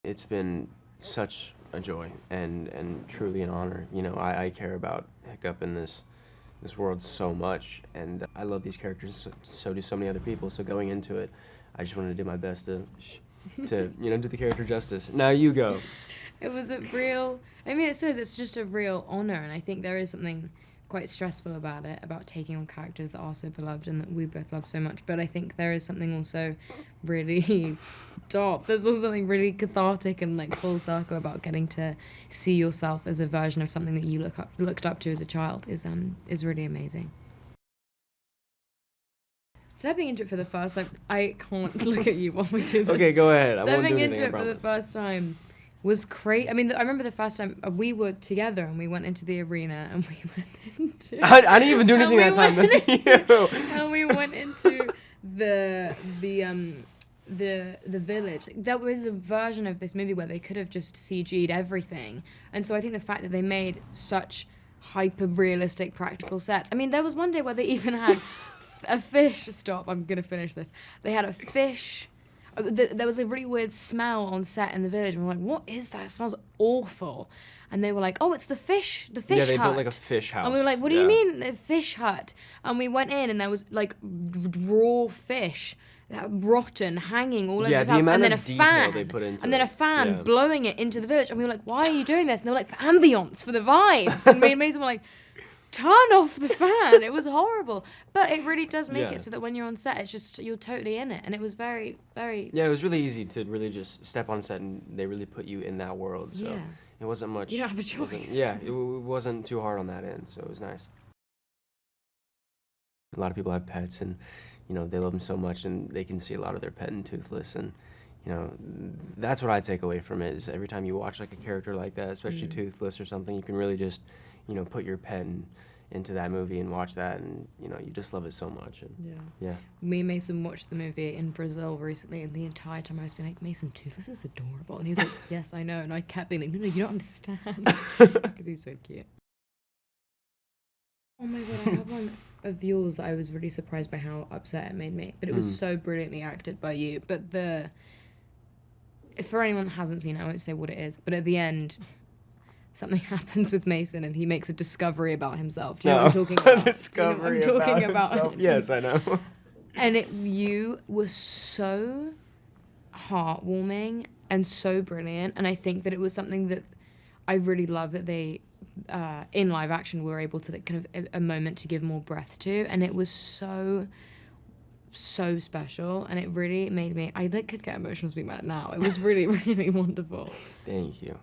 It's been such a joy and truly an honor. You know, I care about Hiccup in this world so much, and I love these characters. So do so many other people. So going into it, I just wanted to do my best to do the character justice. Now you go. It was a real. I mean, it says it's just a real honor, and I think there is something quite stressful about it, about taking on characters that are so beloved and that we both love so much. But I think there is something also really stop. There's also something really cathartic and like full circle about getting to see yourself as a version of something that you looked up to as a child is really amazing. Stepping into it for the first time, I can't look at you while we do this. Okay, go ahead. I won't do Stepping anything, into I it for the promise. first time was crazy. I mean, I remember the first time we were together and we went into the arena and we went into. I didn't even do anything that time. That's you. And we went into the village. There was a version of this movie where they could have just CG'd everything, and so I think the fact that they made such hyper realistic practical sets. I mean, there was one day where they even had a fish. Stop! I'm gonna finish this. They had a fish. There was a really weird smell on set in the village, and we're like, "What is that? It smells awful." And they were like, "Oh, it's the fish hut." Yeah, they built like a fish house. And we were like, "What do you mean, a fish hut?" And we went in, and there was like raw fish, rotten, hanging all over Yeah, his the house, amount and then of a detail fan, they put into and then a it. fan Yeah. blowing it into the village. And we were like, "Why are you doing this?" And they were like, "For ambience, for the vibes." And me and Mason were like, "Turn off the fan." It was horrible, but it really does make Yeah. it so that when you're on set, it's just you're totally in it, and it was very, very. Yeah, it was really easy to really just step on set, and they really put you in that world. So Yeah. it wasn't much. You don't have a wasn't- choice. Yeah, it wasn't too hard on that end, so it was nice. A lot of people have pets, and they love them so much, and they can see a lot of their pet in Toothless, and that's what I take away from it. Is every time you watch like a character like that, especially Toothless or something, you can really just put your pet into that movie and watch that, and you just love it so much. And yeah. Me and Mason watched the movie in Brazil recently, and the entire time I was being like, "Mason, Toothless is adorable," and he was like, "Yes, I know," and I kept being like, "No, you don't understand," because he's so cute. Oh my god, I have one of yours that I was really surprised by how upset it made me, but it was so brilliantly acted by you. But for anyone that hasn't seen it, I won't say what it is, but at the end, something happens with Mason and he makes a discovery about himself. Do you know what I'm talking about? Discovery Do you know what I'm talking about himself. Yes, I know. And you were so heartwarming and so brilliant, and I think that it was something that I really love that they in live action were able to like, kind of a moment to give more breath to, and it was so special, and it really made me, I could get emotional speaking about it now. It was really, really wonderful. Thank you.